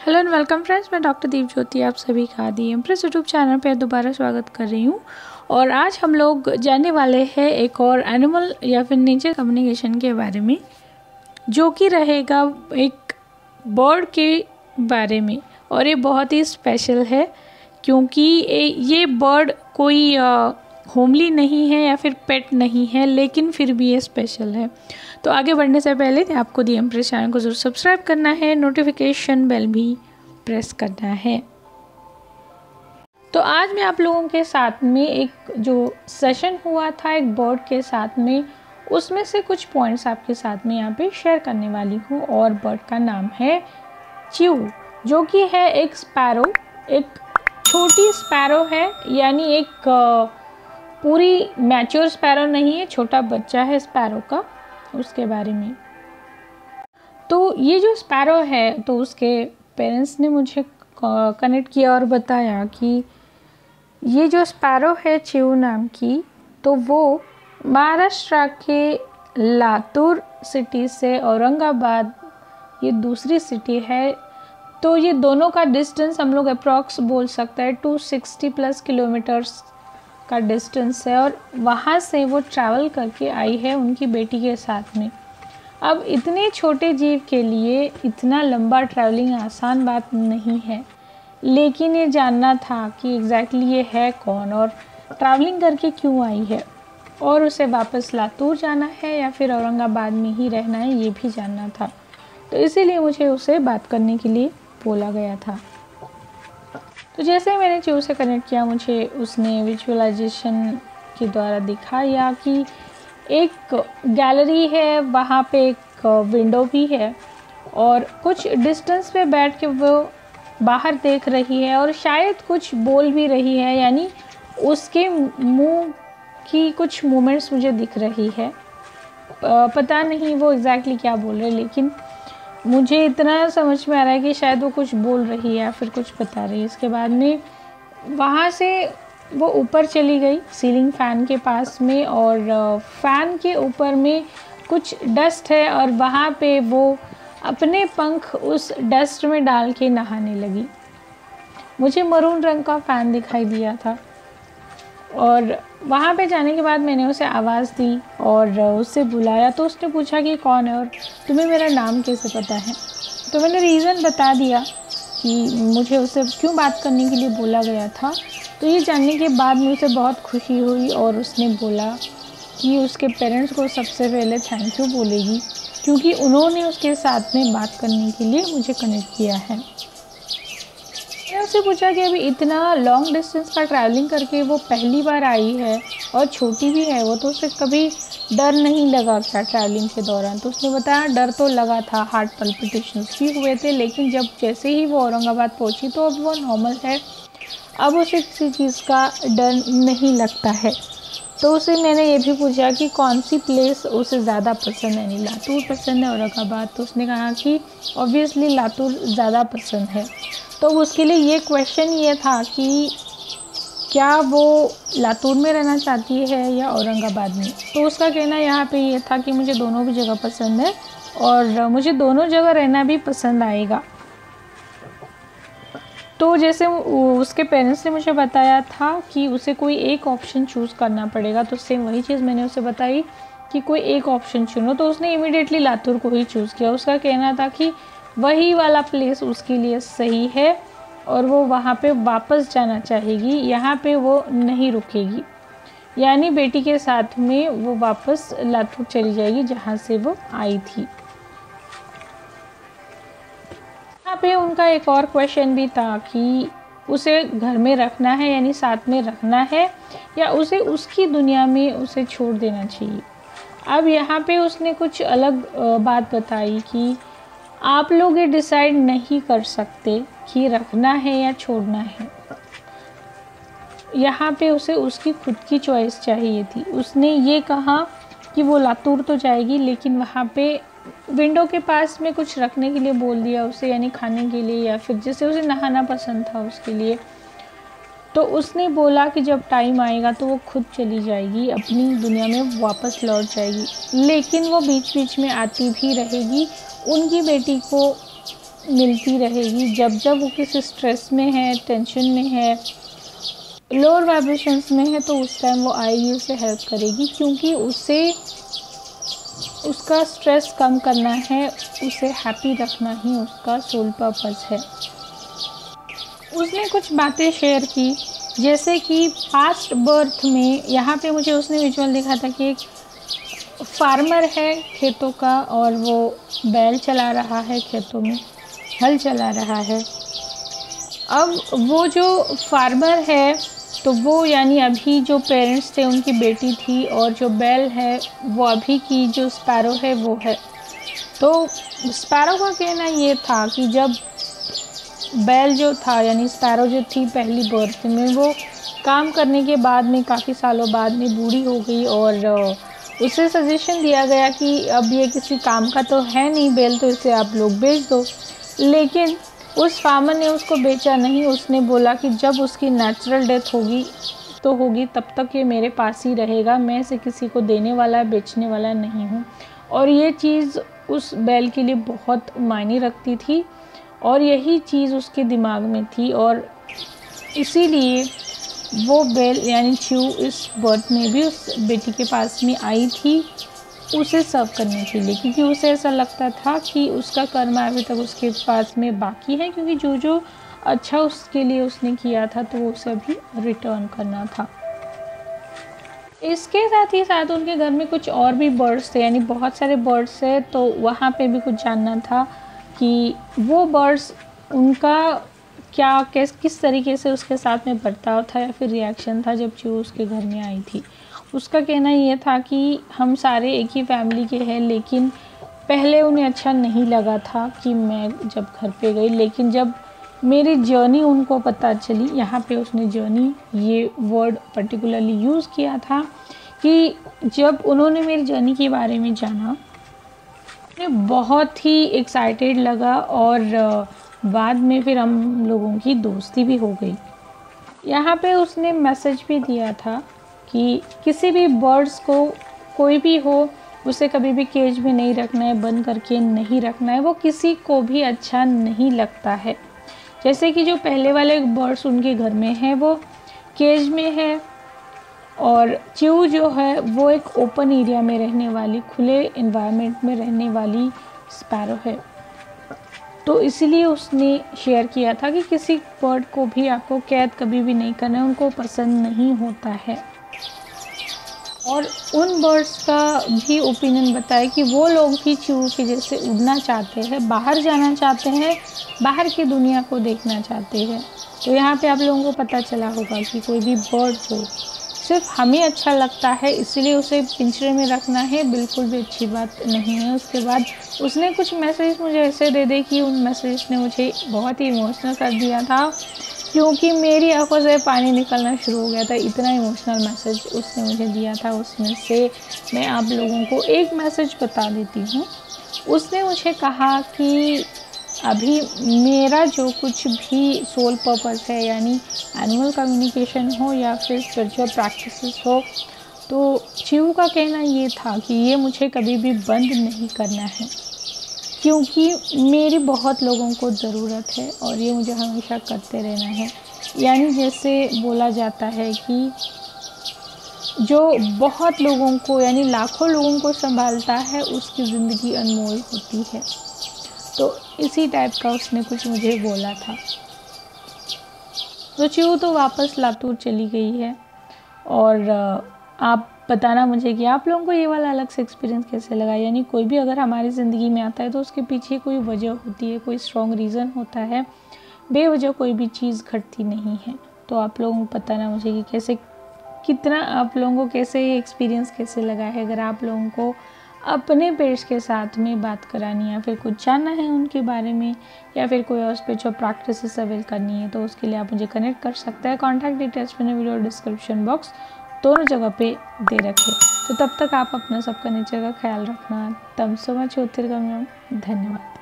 Hello and welcome friends, मैं doctor दीप ज्योति आप सभी का दी इम्प्रेस यूट्यूब चैनल पर दोबारा स्वागत कर रही हूँ। और आज हम लोग जानने वाले हैं एक और एनिमल या फिर नेचर कम्युनिकेशन के बारे में, जो कि रहेगा एक बर्ड के बारे में। और ये बहुत ही स्पेशल है क्योंकि ये बर्ड कोई होमली नहीं है या फिर पेट नहीं है, लेकिन फिर भी ये स्पेशल है। तो आगे बढ़ने से पहले आपको दी इम्प्रेस चैनल को जरूर सब्सक्राइब करना है, नोटिफिकेशन बेल भी प्रेस करना है। तो आज मैं आप लोगों के साथ में एक जो सेशन हुआ था एक बर्ड के साथ में, उसमें से कुछ पॉइंट्स आपके साथ में यहाँ पे शेयर करने वाली हूँ। और बर्ड का नाम है च्यू, जो कि है एक स्पैरो, एक छोटी स्पैरो है, यानी एक पूरी मैच्योर स्पैरो नहीं है, छोटा बच्चा है स्पैरो का, उसके बारे में। तो ये जो स्पैरो है, तो उसके पेरेंट्स ने मुझे कनेक्ट किया और बताया कि ये जो स्पैरो है च्यू नाम की, तो वो महाराष्ट्र के लातूर सिटी से औरंगाबाद, ये दूसरी सिटी है, तो ये दोनों का डिस्टेंस हम लोग अप्रॉक्स बोल सकते हैं 260+ किलोमीटर्स का डिस्टेंस है। और वहाँ से वो ट्रैवल करके आई है उनकी बेटी के साथ में। अब इतने छोटे जीव के लिए इतना लंबा ट्रैवलिंग आसान बात नहीं है, लेकिन ये जानना था कि एग्जैक्टली ये है कौन और ट्रैवलिंग करके क्यों आई है, और उसे वापस लातूर जाना है या फिर औरंगाबाद में ही रहना है, ये भी जानना था। तो इसीलिए मुझे उसे बात करने के लिए बोला गया था। तो जैसे ही मैंने च्यू से कनेक्ट किया, मुझे उसने विजुअलाइजेशन के द्वारा दिखाया कि एक गैलरी है, वहाँ पे एक विंडो भी है, और कुछ डिस्टेंस पे बैठ के वो बाहर देख रही है और शायद कुछ बोल भी रही है, यानी उसके मुंह की कुछ मूवमेंट्स मुझे दिख रही है। पता नहीं वो एग्जैक्टली क्या बोल रहे, लेकिन मुझे इतना समझ में आ रहा है कि शायद वो कुछ बोल रही है या फिर कुछ बता रही है। इसके बाद में वहाँ से वो ऊपर चली गई सीलिंग फ़ैन के पास में, और फ़ैन के ऊपर में कुछ डस्ट है, और वहाँ पे वो अपने पंख उस डस्ट में डाल के नहाने लगी। मुझे मरून रंग का फ़ैन दिखाई दिया था, और वहाँ पे जाने के बाद मैंने उसे आवाज़ दी और उससे बुलाया। तो उसने पूछा कि कौन है और तुम्हें मेरा नाम कैसे पता है। तो मैंने रीज़न बता दिया कि मुझे उससे क्यों बात करने के लिए बोला गया था। तो ये जानने के बाद मुझे बहुत खुशी हुई, और उसने बोला कि उसके पेरेंट्स को सबसे पहले थैंक यू बोलेगी, क्योंकि उन्होंने उसके साथ में बात करने के लिए मुझे कनेक्ट किया है। मैंने उससे पूछा कि अभी इतना लॉन्ग डिस्टेंस का ट्रैवलिंग करके वो पहली बार आई है और छोटी भी है वो, तो उसे कभी डर नहीं लगा क्या ट्रैवलिंग के दौरान। तो उसने बताया डर तो लगा था, हार्ट पल्पिटेशंस भी हुए थे, लेकिन जब जैसे ही वो औरंगाबाद पहुंची तो अब वो नॉर्मल है, अब उसे किसी चीज़ का डर नहीं लगता है। तो उसे मैंने ये भी पूछा कि कौन सी प्लेस उसे ज़्यादा पसंद है, नहीं लातूर पसंद है औरंगाबाद। तो उसने कहा कि ऑब्वियसली लातूर ज़्यादा पसंद है। तो उसके लिए ये क्वेश्चन ये था कि क्या वो लातूर में रहना चाहती है या औरंगाबाद में। तो उसका कहना यहाँ पे ये था कि मुझे दोनों भी जगह पसंद है और मुझे दोनों जगह रहना भी पसंद आएगा। तो जैसे उसके पेरेंट्स ने मुझे बताया था कि उसे कोई एक ऑप्शन चूज़ करना पड़ेगा, तो सेम वही चीज़ मैंने उसे बताई कि कोई एक ऑप्शन चुनो। तो उसने इमीडिएटली लातूर को ही चूज़ किया। उसका कहना था कि वही वाला प्लेस उसके लिए सही है और वो वहाँ पे वापस जाना चाहेगी, यहाँ पे वो नहीं रुकेगी, यानी बेटी के साथ में वो वापस लातूर चली जाएगी जहाँ से वो आई थी। यहाँ पे उनका एक और क्वेश्चन भी था कि उसे घर में रखना है, यानी साथ में रखना है, या उसे उसकी दुनिया में उसे छोड़ देना चाहिए। अब यहाँ पे उसने कुछ अलग बात बताई कि आप लोग ये डिसाइड नहीं कर सकते कि रखना है या छोड़ना है। यहाँ पे उसे उसकी खुद की चॉइस चाहिए थी। उसने ये कहा कि वो लातूर तो जाएगी, लेकिन वहाँ पे विंडो के पास में कुछ रखने के लिए बोल दिया उसे, यानी खाने के लिए, या फिर जैसे उसे नहाना पसंद था उसके लिए। तो उसने बोला कि जब टाइम आएगा तो वो खुद चली जाएगी, अपनी दुनिया में वापस लौट जाएगी, लेकिन वो बीच बीच में आती भी रहेगी उनकी बेटी को मिलती रहेगी। जब जब वो किसी स्ट्रेस में है, टेंशन में है, लोअर वाइब्रेशंस में है, तो उस टाइम वो आएगी, उसे हेल्प करेगी, क्योंकि उसे उसका स्ट्रेस कम करना है, उसे हैप्पी रखना ही उसका सोल पर्पस है। उसने कुछ बातें शेयर की, जैसे कि पास्ट बर्थ में, यहाँ पे मुझे उसने विजुअल दिखा था कि एक फार्मर है खेतों का, और वो बैल चला रहा है, खेतों में हल चला रहा है। अब वो जो फार्मर है, तो वो यानी अभी जो पेरेंट्स थे उनकी बेटी थी, और जो बैल है वो अभी की जो स्पैरो है वो है। तो स्पैरो का कहना ये था कि जब बैल जो था यानी स्पैरो जो थी पहली बर्थ में, वो काम करने के बाद में काफ़ी सालों बाद में बूढ़ी हो गई, और उसे सजेशन दिया गया कि अब ये किसी काम का तो है नहीं बैल, तो इसे आप लोग बेच दो। लेकिन उस फार्मर ने उसको बेचा नहीं। उसने बोला कि जब उसकी नेचुरल डेथ होगी तो होगी, तब तक ये मेरे पास ही रहेगा, मैं इसे किसी को देने वाला, बेचने वाला नहीं हूँ। और ये चीज़ उस बैल के लिए बहुत मायने रखती थी, और यही चीज़ उसके दिमाग में थी, और इसीलिए वो बैल यानी च्यू इस बर्थ में भी उस बेटी के पास में आई थी उसे सर्व करने के लिए, क्योंकि उसे ऐसा लगता था कि उसका कर्म अभी तक उसके पास में बाकी है, क्योंकि जो जो अच्छा उसके लिए उसने किया था तो वो उसे अभी रिटर्न करना था। इसके साथ ही साथ उनके घर में कुछ और भी बर्ड्स थे, यानी बहुत सारे बर्ड्स है, तो वहाँ पे भी कुछ जानना था कि वो बर्ड्स उनका क्या किस तरीके से उसके साथ में बर्ताव था या फिर रिएक्शन था जब च्यू उसके घर में आई थी। उसका कहना ये था कि हम सारे एक ही फैमिली के हैं, लेकिन पहले उन्हें अच्छा नहीं लगा था कि मैं जब घर पे गई, लेकिन जब मेरी जर्नी उनको पता चली, यहाँ पे उसने जर्नी ये वर्ड पर्टिकुलरली यूज़ किया था, कि जब उन्होंने मेरी जर्नी के बारे में जाना, उन्हें बहुत ही एक्साइटेड लगा, और बाद में फिर हम लोगों की दोस्ती भी हो गई। यहाँ पे उसने मैसेज भी दिया था कि किसी भी बर्ड्स को, कोई भी हो, उसे कभी भी केज में नहीं रखना है, बंद करके नहीं रखना है, वो किसी को भी अच्छा नहीं लगता है। जैसे कि जो पहले वाले बर्ड्स उनके घर में है वो केज में है, और च्यू जो है वो एक ओपन एरिया में रहने वाली, खुले इन्वायरमेंट में रहने वाली स्पैरो है। तो इसीलिए उसने शेयर किया था कि किसी बर्ड को भी आपको कैद कभी भी नहीं करना है, उनको पसंद नहीं होता है। और उन बर्ड्स का भी ओपिनियन बताया कि वो लोग भी च्यू के जैसे उड़ना चाहते हैं, बाहर जाना चाहते हैं, बाहर की दुनिया को देखना चाहते हैं। तो यहाँ पे आप लोगों को पता चला होगा कि कोई भी बर्ड हो, सिर्फ हमें अच्छा लगता है इसलिए उसे पिंजरे में रखना है, बिल्कुल भी अच्छी बात नहीं है। उसके बाद उसने कुछ मैसेज मुझे ऐसे दे दे कि उन मैसेज ने मुझे बहुत ही इमोशनल कर दिया था, क्योंकि मेरी आंखों से पानी निकलना शुरू हो गया था। इतना इमोशनल मैसेज उसने मुझे दिया था। उसमें से मैं आप लोगों को एक मैसेज बता देती हूँ। उसने मुझे कहा कि अभी मेरा जो कुछ भी सोल पर्पस है, यानी एनिमल कम्युनिकेशन हो या फिर स्पिरिचुअल प्रैक्टिसेस हो, तो च्यू का कहना ये था कि ये मुझे कभी भी बंद नहीं करना है, क्योंकि मेरी बहुत लोगों को ज़रूरत है और ये मुझे हमेशा करते रहना है। यानी जैसे बोला जाता है कि जो बहुत लोगों को यानी लाखों लोगों को संभालता है उसकी ज़िंदगी अनमोल होती है। तो इसी टाइप का उसने कुछ मुझे बोला था। तो च्यू तो वापस लातूर चली गई है। और आप बताना मुझे कि आप लोगों को ये वाला अलग से एक्सपीरियंस कैसे लगा। यानी कोई भी अगर हमारी ज़िंदगी में आता है तो उसके पीछे कोई वजह होती है, कोई स्ट्रॉन्ग रीज़न होता है, बेवजह कोई भी चीज़ घटती नहीं है। तो आप लोगों को बताना मुझे कि कैसे, कितना आप लोगों को कैसे ये एक्सपीरियंस कैसे लगा है। अगर आप लोगों को अपने पेरेंट्स के साथ में बात करानी है या फिर कुछ जानना है उनके बारे में, या फिर कोई और स्पिरिचुअल प्रैक्टिसेस अवेल करनी है, तो उसके लिए आप मुझे कनेक्ट कर सकते हैं। कॉन्टैक्ट डिटेल्स मैंने वीडियो डिस्क्रिप्शन बॉक्स दोनों जगह पे दे रखे। तो तब तक आप अपना सबका नेचर का ख्याल रखना। तब सो मच, धन्यवाद।